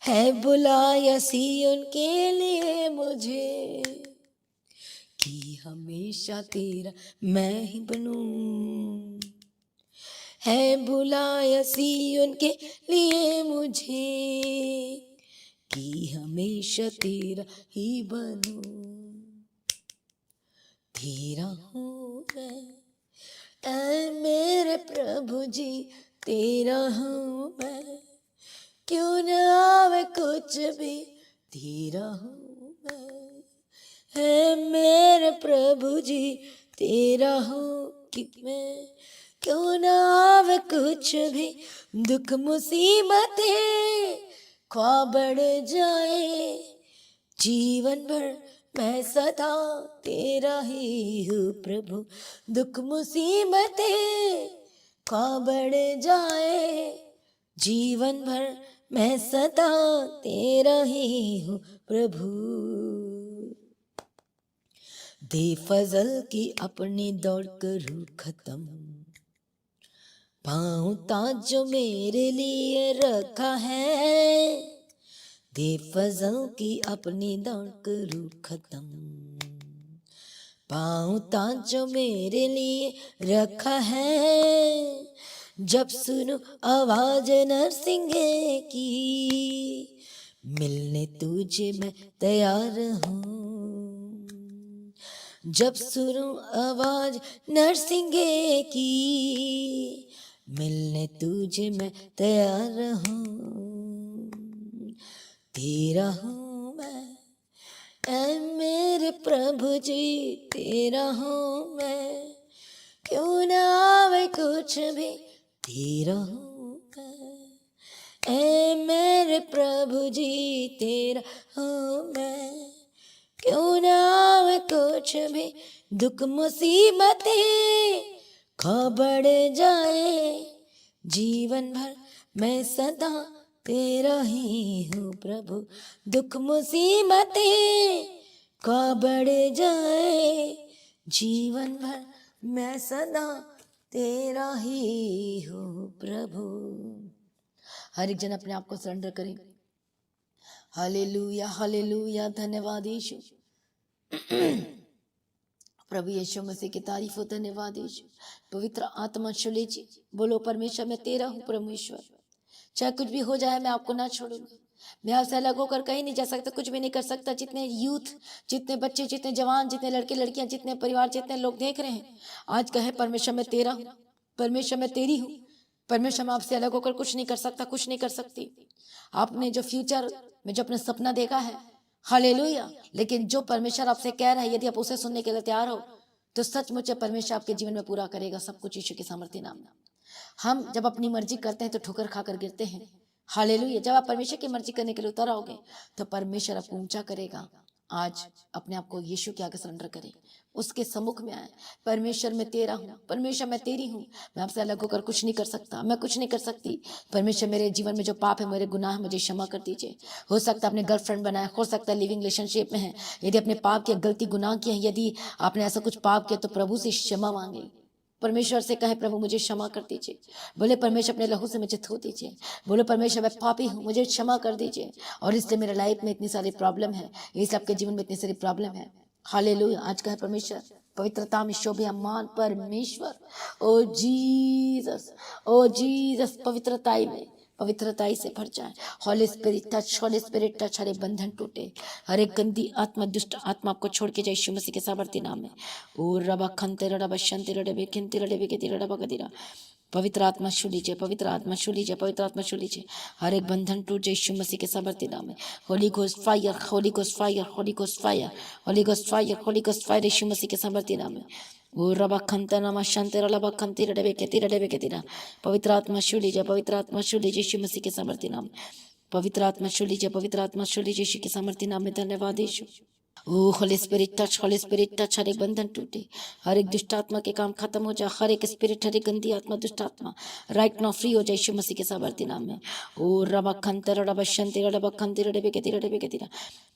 है, बुलाया सी उनके लिए मुझे कि हमेशा तेरा मैं ही बनूं, है बुलाया सी उनके लिए मुझे कि हमेशा तेरा ही बनूं। तेरा हूँ मैं, ऐ मेरे प्रभु जी तेरा हूँ मैं, क्यों न आवे कुछ भी तेरा हूँ मैं, है मेरे प्रभु जी तेरा हूँ कि मैं, क्यों न आवे कुछ भी दुख मुसीबतें ख्वाब बढ़ जाए, जीवन भर मैं सदा तेरा ही हूँ प्रभु, दुख मुसीबतें ख्वाब बढ़ जाए, जीवन भर मैं सदा तेरा ही हूँ प्रभु। दे फजल की अपनी दौड़ करूँ खत्म, पाऊँ ताज जो मेरे लिए रखा है, दे फजल की अपनी दौड़ करूँ खत्म, पाऊँ ताज जो मेरे लिए रखा है, जब सुनूं आवाज नरसिंगे की, मिलने तुझे मैं तैयार हूँ, जब सुनूं आवाज नरसिंगे की, मिलने तुझे मैं तैयार हूँ, तेरा हूँ मैं, ऐ मेरे प्रभु जी तेरा हूँ मैं, क्यों न आवे कुछ भी तेरा हूँ मैं, ऐ मेरे प्रभु जी तेरा हूँ मैं, क्यों न आवे कुछ भी दुख मुसीबतें खा बढ़ जाए, जीवन भर मैं सदा तेरा ही हूँ प्रभु, दुख मुसीबतें खा बढ़ जाए, जीवन भर मैं सदा तेरा ही हूँ प्रभु। हर एक जन अपने आप को सरेंडर करें। हालेलुया हालेलुया, धन्यवाद यीशु। प्रभु यीशु मसीह की तारीफ हो, धन्यवाद यीशु। पवित्र आत्मा शुले जी बोलो, परमेश्वर मैं तेरा हूँ परमेश्वर, चाहे कुछ भी हो जाए मैं आपको ना छोड़ूंगा, मैं आपसे अलग होकर कहीं नहीं जा सकता, कुछ भी नहीं कर सकता। जितने यूथ, जितने बच्चे, जितने जवान, जितने लड़के लड़कियां, जितने परिवार, जितने लोग देख रहे हैं, आज कहे परमेश्वर मैं तेरा हूँ, परमेश्वर मैं तेरी हूँ, परमेश्वर मैं आपसे अलग होकर कुछ नहीं कर सकता, कुछ नहीं कर सकती। आपने जो फ्यूचर में जो अपने सपना देखा है, हालेलुया, लेकिन जो परमेश्वर आपसे कह रहा है, यदि आप उसे सुनने के लिए तैयार हो तो सचमुच परमेश्वर आपके जीवन में पूरा करेगा सब कुछ यीशु के सामर्थ्य नाम में। हम जब अपनी मर्जी करते हैं तो ठोकर खाकर गिरते हैं, हालेलुया। जब आप परमेश्वर की मर्जी करने के लिए उतर आओगे तो परमेश्वर आपको ऊंचा करेगा। आज अपने आप को यीशु के आगे सरेंडर करें, उसके सम्मुख में आए। परमेश्वर मैं तेरा हूँ, परमेश्वर मैं तेरी हूँ, मैं आपसे अलग होकर कुछ नहीं कर सकता, मैं कुछ नहीं कर सकती। परमेश्वर मेरे जीवन में जो पाप है, मेरे गुनाह है, मुझे क्षमा कर दीजिए। हो सकता है आपने गर्लफ्रेंड बनाया, हो सकता है लिविंग रिलेशनशिप में है, यदि अपने पाप किया, गलती गुनाह किया, यदि आपने ऐसा कुछ पाप किया तो प्रभु से क्षमा मांगे। परमेश्वर से कहे प्रभु मुझे क्षमा कर दीजिए। बोले परमेश्वर अपने लहू से मुझे धो दीजिए। बोले परमेश्वर मैं पापी हूँ, मुझे क्षमा कर दीजिए। और इसलिए मेरे लाइफ में इतनी सारी प्रॉब्लम है, इस आपके जीवन में इतनी सारी प्रॉब्लम है। हालेलुया। आज कहे परमेश्वर पवित्रता में शोभायमान परमेश्वर, ओ जीसस, ओ जीसस, पवित्रताई में पवित्रताई से भर जाए। हॉली स्पिरिट टच, हॉली स्पिरिट टच, हर एक बंधन टूटे, हर एक गंदी आत्मा, दुष्ट आत्मा आपको छोड़ के जाए यीशु मसीह के सामर्थ्य नाम में। ओ रबा खंते रबा शंते रबे खिंते रबे के रबा गदिरा। पवित्र आत्मा छू लीजिए, पवित्र आत्मा छू लीजिए, पवित्र आत्मा छू लीजिए। हर एक बंधन टूट जाए यीशु मसीह के सामर्थ्य नाम में। Holy ghost fire, holy ghost fire, holy ghost fire, holy ghost fire, holy ghost fire यीशु मसीह के सामर्थ्य नाम में। ओ रबा खंते नमा शंते रबा खंते रबे के तीरा। पवित्र आत्मा छू लीजिए, पवित्र आत्मा छू लीजिए यीशु मसीह के सामर्थ्य नाम में। पवित्र आत्मा छू लीजिए, पवित्र आत्मा छू लीजिए यीशु के सामर्थ्य नाम में। धन्यवाद यीशु। ओ holy spirit touch, Holi spirit touch, हर एक बंधन टूटे, हर एक दुष्ट आत्मा के काम खत्म हो जाए, हर एक स्पिरिट, हर एक गंदी आत्मा, दुष्ट आत्मा राइट नाउ फ्री हो जाए यीशु मसीह के सामर्थ्य नाम में। ओ रबा खंते रबा शंते रबा खंते रबे के तीरा।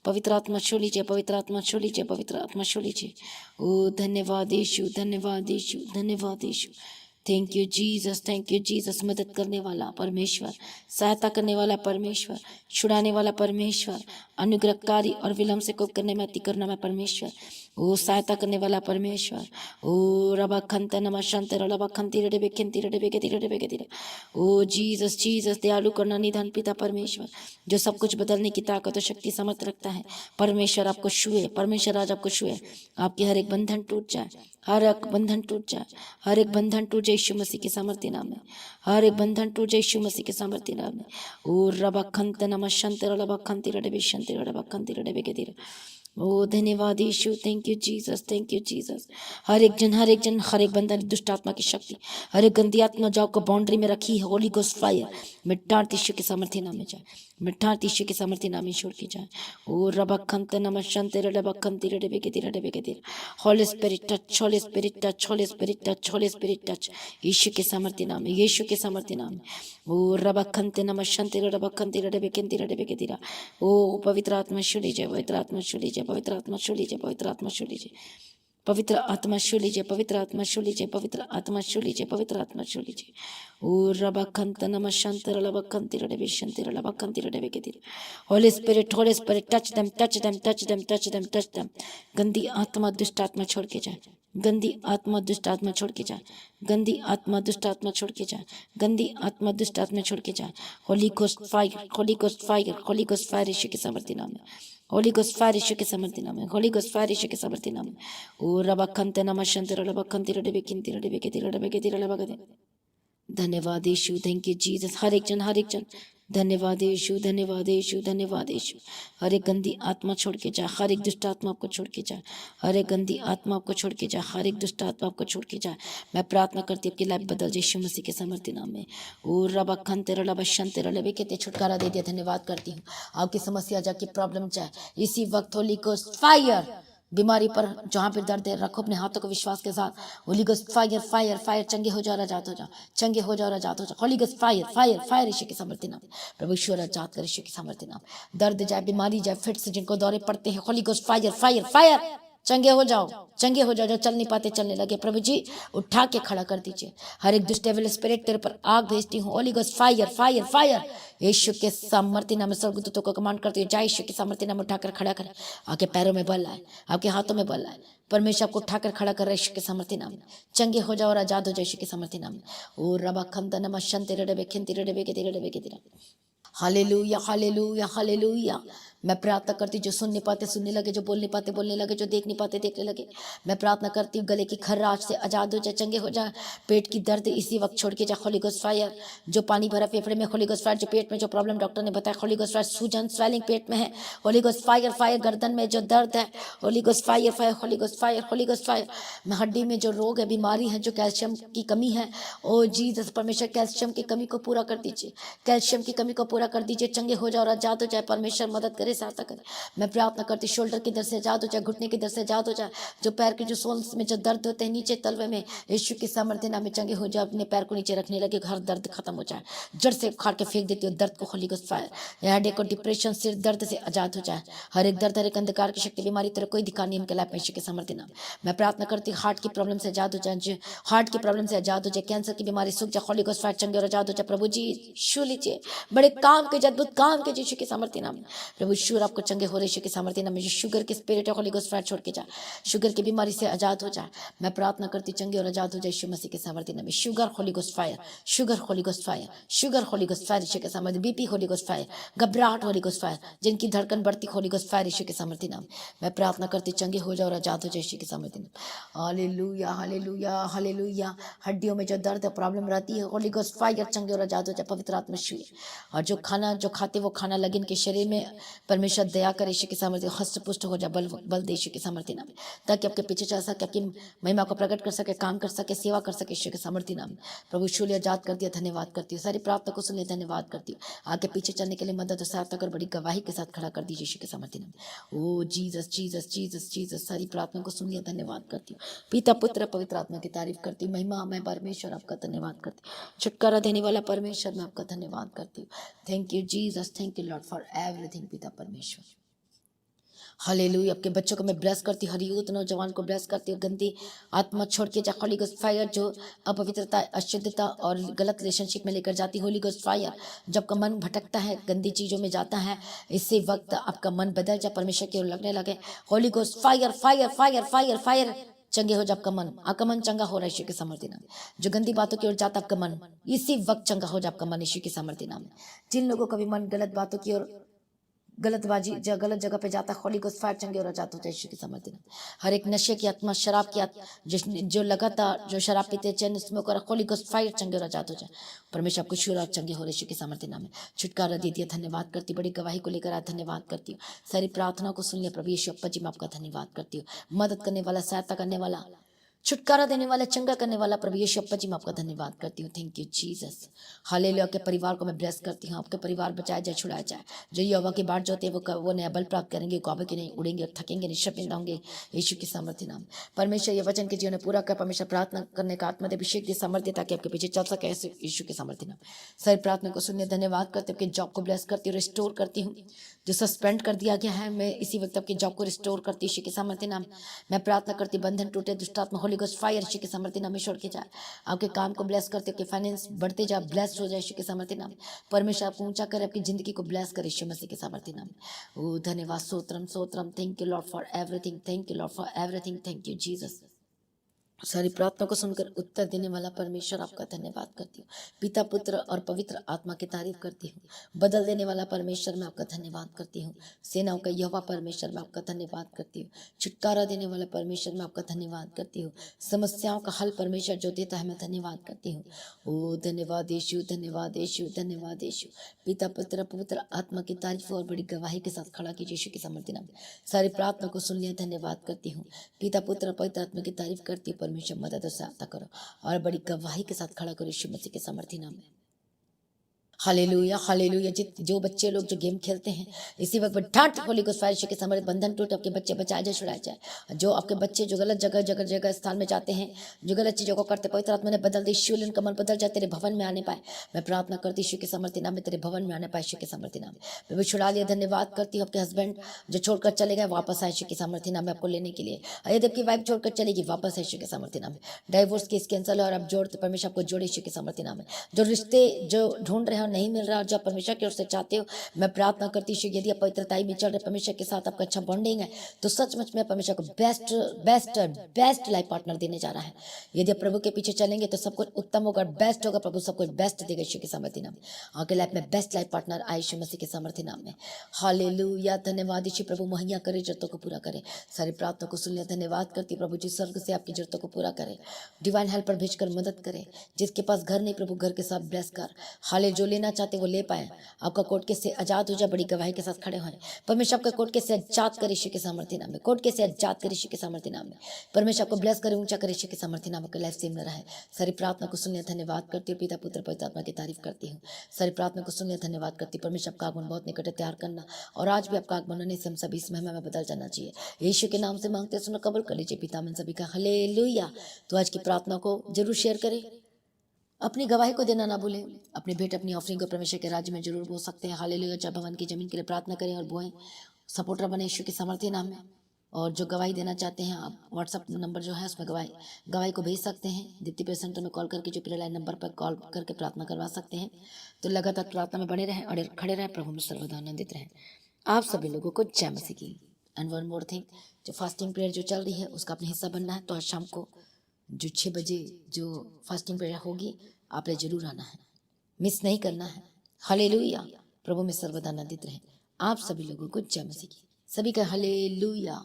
पवित्र आत्मा छू लीजिए, पवित्र आत्मा छू लीजिए, पवित्र आत्मा छू लीजिए। ओ धन्यवाद यीशु, धन्यवाद यीशु, धन्यवाद यीशु, thank you Jesus, thank you Jesus. मदद करने वाला परमेश्वर, सहायता करने वाला परमेश्वर, छुड़ाने वाला परमेश्वर, अनुग्रहकारी और विलम्ब से कोप करने में अति करना में परमेश्वर, ओ सहायता करने वाला परमेश्वर, ओ रबा खंत नमा शंत रबा खंती रडे बेखंती रडे बेके रडे बेके, ओ जीसस जीसस। दयालु करना निधान पिता परमेश्वर, जो सब कुछ बदलने की ताकत और शक्ति समर्थ रखता है, परमेश्वर आपको छुए, परमेश्वर आज आपको छुए, आपके हर एक बंधन टूट जाए, हर एक बंधन टूट जाए, हर एक बंधन टूट जाए यीशु मसीह के सामर्थ्य नाम में, हर एक बंधन टूट जाए यीशु मसीह के सामर्थ्य नाम में। ओ रबा खंत नमा शंत रबा खंती रडे बेशंती रबा खंती रडे बेके। ओ धन्यवाद यीशु, thank you Jesus, thank you Jesus. हर एक जन, हर एक जन, हर एक बंधन दुष्ट आत्मा की शक्ति, हर एक गंदी आत्मा जो आपको बाउंड्री में रखी है, होली गोस्ट फायर मिटार यीशु के सामर्थ्य नाम में जाए, मिटार यीशु के सामर्थ्य नाम में छोड़ के जाए। ओ रबा खंत नमा शंते रबा खंती रडे बेके। Holy spirit touch, Holi spirit touch, Holi spirit touch, Holi spirit touch, यीशु के सामर्थ्य नाम में, यीशु के सामर्थ्य नाम में। ओ रबा खंते नमा शंते रबा खंती रडे बेके। ओ पवित्र आत्मा छू लीजिए, पवित्र आत्मा छू लीजिए, पवित्र आत्मा छू लीजिए, पवित्र आत्मा छू लीजिए, पवित्र आत्मा छू लीजिए, पवित्र आत्मा छू लीजिए, पवित्र आत्मा छू लीजिए, पवित्र आत्मा छू लीजिए। ओ रबा खंत नम शंत रबा खंती रडे बेशंती रबा खंती रडे बेके। Holy spirit touch them, touch them, touch them, touch them, touch them. गंदी आत्मा दुष्ट आत्मा छोड़ के जाए, गंदी आत्मा दुष्ट आत्मा छोड़ के जाए, गंदी आत्मा दुष्ट आत्मा छोड़ के जाए, गंदी आत्मा दुष्ट आत्मा छोड़ के जाए। Holy ghost fire, holy ghost fire, holy ghost fire यीशु के सामर्थ्य नाम में, होली गोस्ट फायर यीशु के सामर्थ्य नाम में, होली गोस्ट फायर यीशु के सामर्थ्य नाम में। ओ रबा खंते नम शंत रबा खंती रडे बेकिंती रडे बेके रडे बेके रडे बेके। धन्यवाद यीशु, थैंक यू जीसस। हर एक जन, हर एक जन, धन्यवाद यीशु, धन्यवाद यीशु, धन्यवाद यीशु। हर एक गंदी आत्मा छोड़ के जाए, हर एक दुष्ट आत्मा आपको छोड़ के जाए, हर एक गंदी आत्मा आपको छोड़ के जाए, हर एक दुष्ट आत्मा आपको छोड़ के जाए। मैं प्रार्थना करती हूँ आपकी लाइफ बदल जाए यीशु मसीह के सामर्थ्य नाम में। ओ रबा खंते रबा शंते रबे कहते छुटकारा दे दिया। धन्यवाद करती हूँ। आपकी समस्या जाके प्रॉब्लम चाहे इसी वक्त होली गोस्ट फायर बीमारी पर जहाँ पे दर्द है रखो अपने हाथों को विश्वास के साथ। Holy ghost fire fire fire, चंगे हो जाओ, आजाद हो जाओ, चंगे हो जाओ, आजाद हो जाओ। Holy ghost fire fire fire यीशु के सामर्थ्य नाम, प्रभु ईश्वर आजाद कर यीशु के सामर्थ्य नाम। दर्द जाए, बीमारी जाए, फिट से जिनको दौरे पड़ते हैं, holy ghost fire fire fire, चंगे हो जाओ, चंगे हो जाओ। जो चल नहीं पाते चलने लगे, प्रभु जी उठा के खड़ा कर दीजिए। हर एक दुष्ट डेविल स्पिरिट तेरे पर आग भेजती हूँ। Holy ghost fire fire fire यीशु के सामर्थ्य नाम में स्वर्गदूतों को कमांड करती हूँ, जय यीशु के सामर्थ्य नाम उठाकर खड़ा कर। आपके पैरों में बल आए, आपके हाथों में बल आए, परमेश्वर आपको उठाकर खड़ा कर रहे यीशु के सामर्थ्य नाम में। चंगे हो जाओ और आजाद हो जाओ यीशु के सामर्थ्य नाम में। ओ रबा खंत नम शंते रडे खिंती रडे बेके। Hallelujah hallelujah hallelujah. मैं प्रार्थना करती जो सुन नहीं पाते सुनने लगे, जो बोल नहीं पाते बोलने लगे, जो देख नहीं पाते देखने लगे। मैं प्रार्थना करती हूँ गले की खर्राश से आजाद हो जाए, चंगे हो जाए। पेट की दर्द इसी वक्त छोड़ के जाए, होली गोस्ट फायर। जो पानी भरा फेफड़े में, होली गोस्ट फायर। जो पेट में जो प्रॉब्लम डॉक्टर ने बताया, होली गोस्ट फायर। सूजन स्वेलिंग पेट में है, होली गोस्ट फायर फायर। गर्दन में जो दर्द है, Holi ghost fire fire, holy ghost fire, holy ghost fire. हड्डी में जो रोग है, बीमारी है, जो कैल्शियम की कमी है, ओ जीसस परमेश्वर कैल्शियम की कमी को पूरा कर दीजिए, कैल्शियम की कमी को पूरा कर दीजिए। चंगे हो जाओ और आजाद हो जाए, परमेश्वर मदद करे, सहायता करे। मैं प्रार्थना करती शोल्डर की दर्द से आजाद हो जाए, घुटने की दर्द से आजाद हो जाए। जो पैर के जो सोल्स में जो दर्द होते हैं नीचे तलवे में, यीशु के सामर्थ्य नाम में चंगे हो जाए। अपने पैर को नीचे रखने लगे, हर दर्द खत्म हो जाए, जड़ से उखाड़ के फेंक देती हो दर्द को, होली गोस्ट फायर। हेडेक को डिप्रेशन सिर दर्द से आजाद हो जाए। हर एक दर्द, हर एक अंधकार की शक्ति, बीमारी तेरे कोई दिखा नहीं इनके लाइफ में, यीशु के सामर्थ्य नाम। मैं प्रार्थना करती हार्ट की प्रॉब्लम से आजाद हो जाए, हार्ट की प्रॉब्लम से आजाद हो जाए, कैंसर की बीमारी सूख जाए, होली गोस्ट फायर। चंगे और आजाद हो जाए, प्रभु जी छू लीजिए। बड़े काम के अद्भुत काम के यीशु के सामर्थ्य नाम, प्रभु ईश्वर आपको चंगे हो रहे यीशु के सामर्थ्य नाम में। शुगर की स्पिरिट है, होली गोस्ट फायर छोड़ के जाए, शुगर की बीमारी से आजाद हो जाए। मैं प्रार्थना करती चंगे और आजाद हो जाए यीशु मसीह के सामर्थ्य नाम में। Sugar holy ghost fire, sugar holy ghost fire, sugar holy ghost fire यीशु के सामर्थ्य। बीपी होली गोस्ट फायर, घबराहट होली गोस्ट फायर, जिनकी धड़कन बढ़ती होली गोस्ट फायर यीशु के सामर्थ्य नाम। मैं प्रार्थना करती चंगे हो जाओ और आजाद हो जाए यीशु के सामर्थ्य नाम। Hallelujah hallelujah hallelujah. हड्डियों में जो दर्द प्रॉब्लम रहती है, होली गोस्ट फायर चंगे और आजाद हो जाए, पवित्र आत्मा छुए। और जो खाना जो खाते वो खाना लगे इनके शरीर में, परमेश्वर दया करे यीशु के सामर्थ्य, हस्त पुष्ट हो जाए, बल दे यीशु के सामर्थ्य नाम, ताकि आपके पीछे चल सके, आपकी महिमा को प्रकट कर सके, काम कर सके, सेवा कर सके यीशु के सामर्थ्य नाम। प्रभु शूल्य आजाद कर दिया, धन्यवाद करती हूँ। सारी प्रार्थना को सुनिए, धन्यवाद करती हूँ। आगे पीछे चलने के लिए मदद और सहायता कर, बड़ी गवाही के साथ खड़ा कर दीजिए यीशु के सामर्थ्य नाम। ओ जीसस जीसस जीसस जीसस। सारी प्रार्थना को सुनिए, धन्यवाद करती हूँ। पिता पुत्र पवित्र आत्मा की तारीफ करती हूँ। महिमा मैं परमेश्वर आपका धन्यवाद करती हूँ। छुटकारा देने वाला परमेश्वर मैं आपका धन्यवाद करती हूँ। Thank you Jesus, thank you lord for everything. पिता परमेश्वर हालेलुया। आपके बच्चों को मैं ब्लेस करती हूँ, हर यूथ नौजवान को ब्लेस करती हूँ। गंदी आत्मा छोड़ के जा, होली गोस्ट फायर जो अपवित्रता, अशुद्धता और गलत रिलेशनशिप में लेकर जाती, होली गोस्ट फायर। जब का मन भटकता है, गंदी चीजों में जाता है, इसी वक्त आपका मन बदल जा, परमेश्वर की ओर लगने लगे। Holy ghost fire fire fire fire fire. चंगे हो जा आपका मन, आपका मन चंगा हो रहा है यीशु के सामर्थ्य नाम में। जो गंदी बातों की ओर जाता आपका मन, इसी वक्त चंगा हो जा आपका मन यीशु के सामर्थ्य नाम में। जिन लोगों का भी मन गलत बातों की ओर, गलतबाजी गलत जगह पे जाता, होली गोस्ट फायर चंगे और जाता होता है यीशु के सामर्थ्य नाम। हर एक नशे की आत्मा, शराब की आत्मा, जो लगातार जो शराब पीते, चैन स्मोकर, होली गोस्ट फायर चंगे और जाता हो जाए। परमेश्वर आपको शुरू और चंगे हो रहे यीशु के सामर्थ्य नाम में। छुटकारा दे दिया, धन्यवाद करती, बड़ी गवाही को लेकर आज धन्यवाद करती हूँ। सारी प्रार्थना को सुन लिया प्रभु यीशु अप्पा जी, मैं आपका धन्यवाद करती हूँ। मदद करने वाला, सहायता करने वाला, छुटकारा देने वाला, चंगा करने वाला प्रभु यीशु अप्पा जी, मैं आपका धन्यवाद करती हूँ। Thank you Jesus. हालेलुया। आपके परिवार को मैं ब्लेस करती हूँ। आपके परिवार बचाया जाए, छुड़ाया जाए। जो यहोवा की बाट जो होते हैं वो नया बल प्राप्त करेंगे, गावे के नहीं उड़ेंगे और थकेंगे नहीं, शपिंदा होंगे यीशु के सामर्थ्य नाम। परमेश्वर ये वचन के जीवन में पूरा कर। परमेश्वर प्रार्थना करने का आत्मा दे, अभिषेक दे, सामर्थ्य, ताकि आपके पीछे चल सके ऐसे यीशु के सामर्थ्य नाम। सारी प्रार्थना को सुनने धन्यवाद करते, आपके जॉब को ब्लेस करती हूँ, रिस्टोर करती हूँ। जो सस्पेंड कर दिया गया है, मैं इसी वक्त आपके जॉब को रिस्टोर करती हूँ यीशु के सामर्थ्य नाम। मैं प्रार्थना करती, बंधन टूटे, दुष्टात्मा होली गोस्ट फायर यीशु के सामर्थ्य नाम में छोड़ के जाए। आपके काम को ब्लेस करते, आपके फाइनेंस बढ़ते जाए, ब्लेस्ड हो जाए यीशु के सामर्थ्य नाम। परमेश्वर आपको ऊंचा करे, आपकी जिंदगी को ब्लेस करे यीशु मसीह के सामर्थ्य नाम। ओ धन्यवाद, सोत्रम सोत्रम। Thank you lord for everything, thank you lord for everything, thank you Jesus. सारी प्रार्थना को सुनकर उत्तर देने वाला परमेश्वर आपका धन्यवाद करती हूँ। पिता, पुत्र और पवित्र आत्मा की तारीफ करती हूँ। बदल देने वाला परमेश्वर मैं आपका धन्यवाद करती हूँ। सेनाओं का यहोवा परमेश्वर मैं आपका धन्यवाद करती हूँ। छुटकारा देने वाला परमेश्वर मैं आपका धन्यवाद करती हूँ। समस्याओं का हल परमेश्वर जो देता है, मैं धन्यवाद करती हूँ। ओ धन्यवाद यीशु, धन्यवाद यीशु, धन्यवाद यीशु। पिता, पुत्र, पवित्र आत्मा की तारीफ और बड़ी गवाही के साथ खड़ा कीजिए यीशु के सामर्थ्य नाम। सारी प्रार्थना को सुन लिया, धन्यवाद करती हूँ। पिता, पुत्र, पवित्र आत्मा की तारीफ करती हूँ। परमेश्वर मदद और सहायता करो और बड़ी गवाही के साथ खड़ा करो यीशु मसीह के सामर्थ्य नाम में। Hallelujah, hallelujah. जो बच्चे लोग जो गेम खेलते हैं, इसी वक्त ठाट होली गोस्ट फायर के समर्थ बंधन टूट, आपके बच्चे बचाए जाए, छुड़ाए जाए। जो आपके बच्चे जो गलत जगह जगह जगह स्थान में जाते हैं, जो गलत चीजों को करते, पवित्र आत्मा ने बदल दी, शिवलिन का मन बदल जाए, तेरे भवन में आने पाए। मैं प्रार्थना करती यीशु के सामर्थ्य नाम में, तेरे भवन में आने पाए यीशु के सामर्थ्य नाम में। मैं भी छुड़ा लिया, धन्यवाद करती हूँ। आपके हस्बैंड जो छोड़कर चले गए, वापस आए यीशु के सामर्थ्य नाम में आपको लेने के लिए। यदि आपकी वाइफ छोड़कर चलेगी, वापस आए यीशु के सामर्थ्य नाम में। डाइवोर्स केस कैंसिल और अब जोड़ते, परमेश्वर आपको जोड़े यीशु के सामर्थ्य नाम में। जो रिश्ते जो ढूंढ रहे हो नहीं मिल रहा, जो परमेश्वर की ओर से चाहते हो, मैं प्रार्थना करती हूँ यदि आप पवित्रताई में चल रहे, परमेश्वर के साथ आपका अच्छा बॉन्डिंग है, तो सचमुच में परमेश्वर को best best best life partner देने जा रहा है। यदि आप प्रभु के पीछे चलेंगे तो सब कुछ उत्तम होगा, बेस्ट होगा। प्रभु सब कुछ बेस्ट देगा यीशु के सामर्थ्य नाम में। आपके लाइफ में बेस्ट लाइफ पार्टनर आए यीशु मसीह के सामर्थ्य नाम में। हालेलुया, धन्यवाद यीशु। प्रभु मुहैया करे, जरूरतों को पूरा करे। सारी प्रार्थना को सुन लिया, धन्यवाद करती प्रभु जी स्वर्ग से आपकी जरूरतों को पूरा करे, डिवाइन हेल्पर भेजकर मदद करे। जिसके पास घर नहीं, प्रभु घर के साथ ब्लेस कर। हाले जो लेना चाहते वो ले पाए। आपका कोर्ट केस से आजाद हो जाए, बड़ी गवाही के साथ खड़े हों। परमेश्वर आपका कोर्ट केस से आजाद करे यीशु के सामर्थ्य नाम में। कोर्ट केस से आजाद करे यीशु के सामर्थ्य नाम में। परमेश्वर आपको ब्लेस करे, ऊंचा करे यीशु के सामर्थ्य नाम में। लाइफ सेम न रहे। सारी प्रार्थना को सुनिए, धन्यवाद करती हूँ। पिता, पुत्र, पवित्र आत्मा की तारीफ करती हूँ। सारी प्रार्थना को सुनिए, धन्यवाद करती हूँ। परमेश्वर आपका आगमन बहुत निकट है, तैयार करना। और आज भी आपका आगमन होने से हम सभी इस महिमा में बदल जाना चाहिए। यीशु के नाम से मांगते सुनो, कबूल कर लीजिए पिता में सभी का। हालेलुया। तो आज की प्रार्थना को जरूर शेयर करें, अपनी गवाही को देना ना भूलें। अपने भेंट, अपनी ऑफरिंग को परमेश्वर के राज्य में जरूर बो सकते हैं। हालेलुया। जब भवन की जमीन के लिए प्रार्थना करें और बोएं, सपोर्टर बने यीशु के सामर्थ्य नाम में। और जो गवाही देना चाहते हैं, आप व्हाट्सअप नंबर जो है उसमें गवाही को भेज सकते हैं। दीप्ति पेशेंट में कॉल करके जो प्रेयर लाइन नंबर पर कॉल करके प्रार्थना करवा सकते हैं। तो लगातार प्रार्थना में बने रहें और खड़े रहें। प्रभु में सर्वदा आनंदित रहें। आप सभी लोगों को जय मसीह की। एंड वन मोर थिंग, जो फास्टिंग प्रेयर जो चल रही है उसका अपना हिस्सा बनना है, तो आज शाम को जो 6 बजे जो फास्टिंग प्रेयर होगी, आपने जरूर आना है, मिस नहीं करना है। हालेलुया। प्रभु में सर्वदा आनंदित रहें। आप सभी लोगों को जय मसीह की। सभी का हालेलुया।